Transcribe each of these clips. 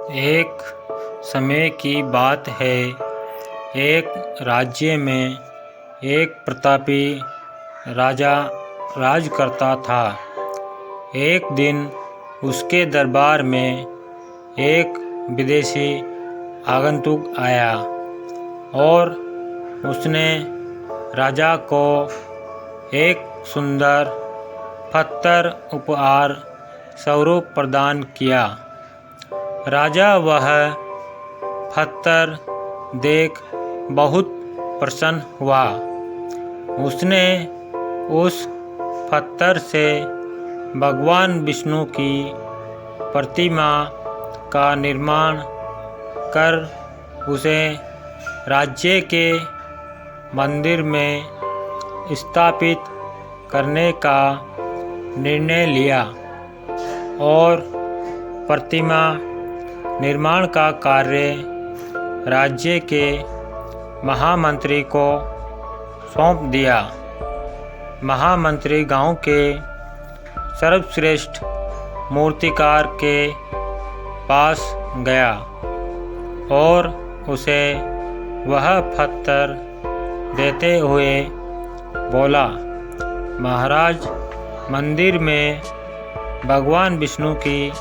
एक समय की बात है। एक राज्य में एक प्रतापी राजा राज करता था। एक दिन उसके दरबार में एक विदेशी आगंतुक आया और उसने राजा को एक सुंदर पत्थर उपहार स्वरूप प्रदान किया। राजा वह पत्थर देख बहुत प्रसन्न हुआ। उसने उस पत्थर से भगवान विष्णु की प्रतिमा का निर्माण कर उसे राज्य के मंदिर में स्थापित करने का निर्णय लिया और प्रतिमा निर्माण का कार्य राज्य के महामंत्री को सौंप दिया। महामंत्री गांव के सर्वश्रेष्ठ मूर्तिकार के पास गया और उसे वह पत्थर देते हुए बोला, महाराज, मंदिर में भगवान विष्णु की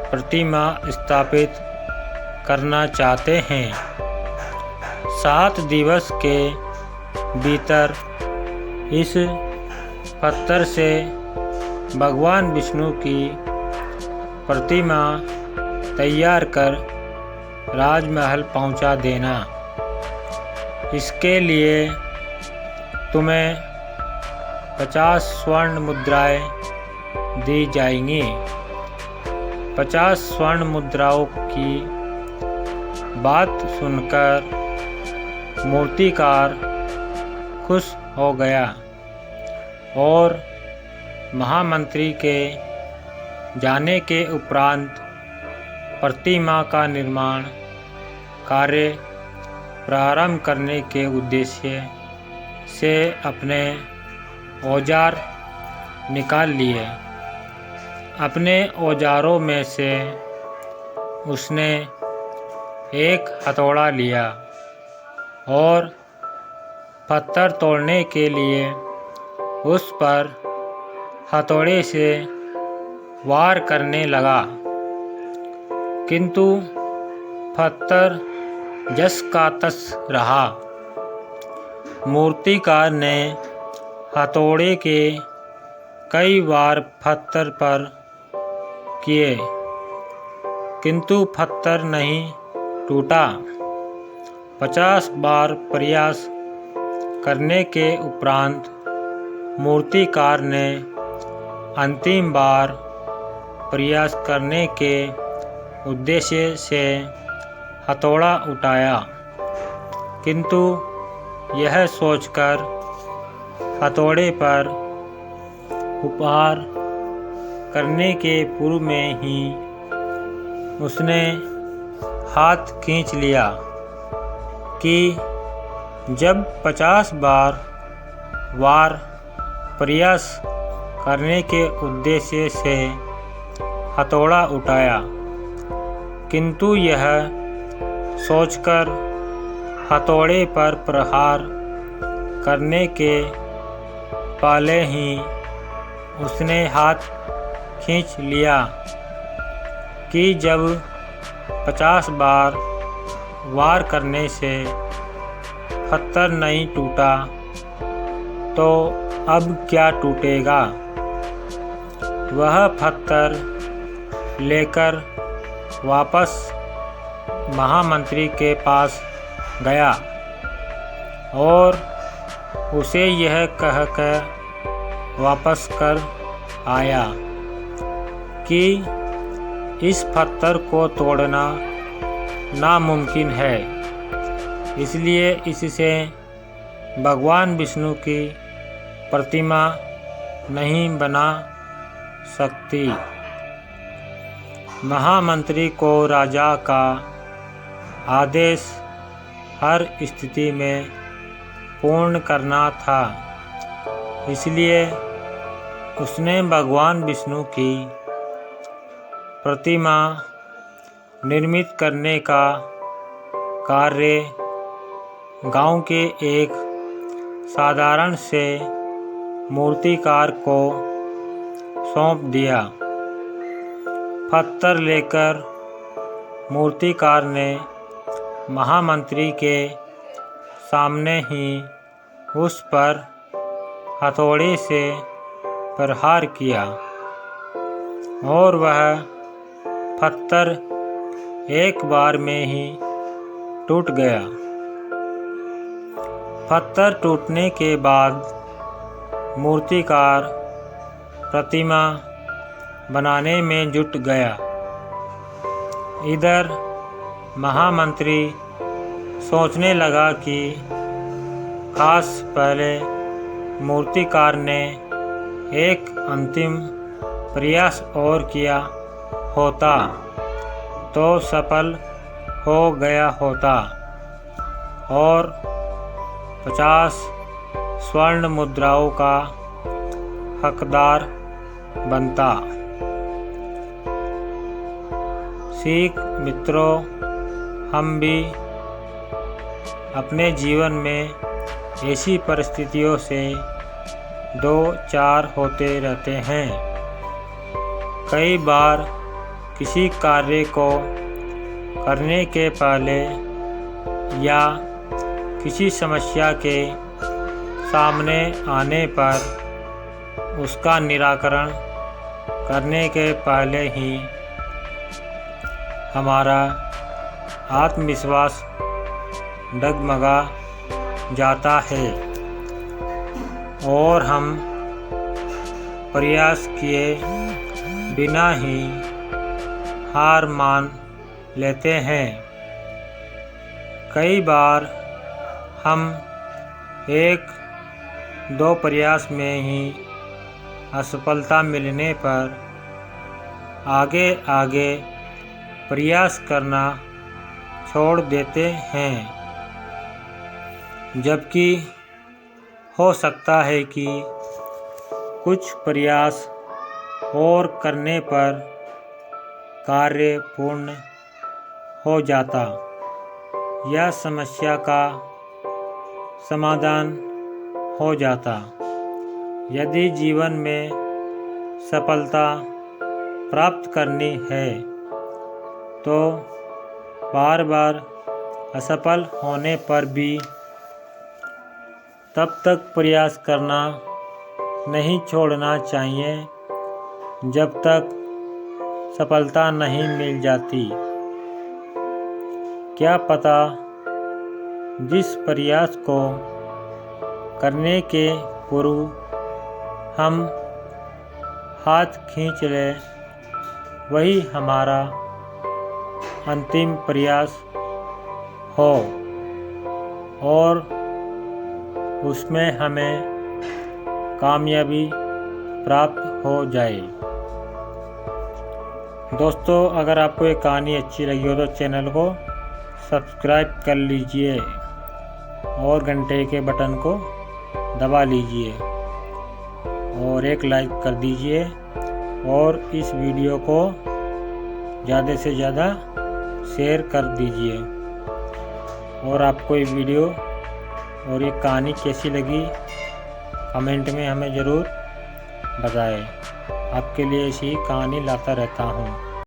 प्रतिमा स्थापित करना चाहते हैं। 7 दिवस के भीतर इस पत्थर से भगवान विष्णु की प्रतिमा तैयार कर राजमहल पहुंचा देना। इसके लिए तुम्हें 50 स्वर्ण मुद्राएं दी जाएंगी। 50 स्वर्ण मुद्राओं की बात सुनकर मूर्तिकार खुश हो गया और महामंत्री के जाने के उपरांत प्रतिमा का निर्माण कार्य प्रारंभ करने के उद्देश्य से अपने औजार निकाल लिए। अपने औजारों में से उसने एक हथौड़ा लिया और पत्थर तोड़ने के लिए उस पर हथौड़े से वार करने लगा, किंतु पत्थर जस का तस रहा। मूर्तिकार ने हथौड़े के कई बार पत्थर पर किए, किंतु पत्थर नहीं टूटा। 50 बार प्रयास करने के उपरांत मूर्तिकार ने अंतिम बार प्रयास करने के उद्देश्य से हथौड़ा उठाया, किंतु यह सोचकर हथौड़े पर उपहार करने के पूर्व में ही उसने हाथ खींच लिया कि जब 50 बार वार प्रयास करने के उद्देश्य से हथौड़ा उठाया, किंतु यह सोचकर हथौड़े पर प्रहार करने के पहले ही उसने हाथ खींच लिया कि जब 50 बार वार करने से पत्थर नहीं टूटा तो अब क्या टूटेगा। वह पत्थर लेकर वापस महामंत्री के पास गया और उसे यह कहकर वापस कर आया कि इस पत्थर को तोड़ना नामुमकिन है, इसलिए इससे भगवान विष्णु की प्रतिमा नहीं बना सकती। महामंत्री को राजा का आदेश हर स्थिति में पूर्ण करना था, इसलिए उसने भगवान विष्णु की प्रतिमा निर्मित करने का कार्य गांव के एक साधारण से मूर्तिकार को सौंप दिया। पत्थर लेकर मूर्तिकार ने महामंत्री के सामने ही उस पर हथौड़े से प्रहार किया और वह पत्थर एक बार में ही टूट गया। पत्थर टूटने के बाद मूर्तिकार प्रतिमा बनाने में जुट गया। इधर महामंत्री सोचने लगा कि काश पहले मूर्तिकार ने एक अंतिम प्रयास और किया होता तो सफल हो गया होता और 50 स्वर्ण मुद्राओं का हकदार बनता। सीख मित्रों, हम भी अपने जीवन में ऐसी परिस्थितियों से दो चार होते रहते हैं। कई बार किसी कार्य को करने के पहले या किसी समस्या के सामने आने पर उसका निराकरण करने के पहले ही हमारा आत्मविश्वास डगमगा जाता है और हम प्रयास किए बिना ही हार मान लेते हैं। कई बार हम एक दो प्रयास में ही असफलता मिलने पर आगे प्रयास करना छोड़ देते हैं, जबकि हो सकता है कि कुछ प्रयास और करने पर कार्य पूर्ण हो जाता या समस्या का समाधान हो जाता। यदि जीवन में सफलता प्राप्त करनी है तो बार बार असफल होने पर भी तब तक प्रयास करना नहीं छोड़ना चाहिए जब तक सफलता नहीं मिल जाती। क्या पता जिस प्रयास को करने के पूर्व हम हाथ खींच लें वही हमारा अंतिम प्रयास हो और उसमें हमें कामयाबी प्राप्त हो जाए। दोस्तों, अगर आपको ये कहानी अच्छी लगी हो तो चैनल को सब्सक्राइब कर लीजिए और घंटे के बटन को दबा लीजिए और एक लाइक कर दीजिए और इस वीडियो को ज़्यादा से ज़्यादा शेयर कर दीजिए। और आपको ये वीडियो और ये कहानी कैसी लगी कमेंट में हमें ज़रूर बताएं। आपके लिए ऐसी कहानी लाता रहता हूँ।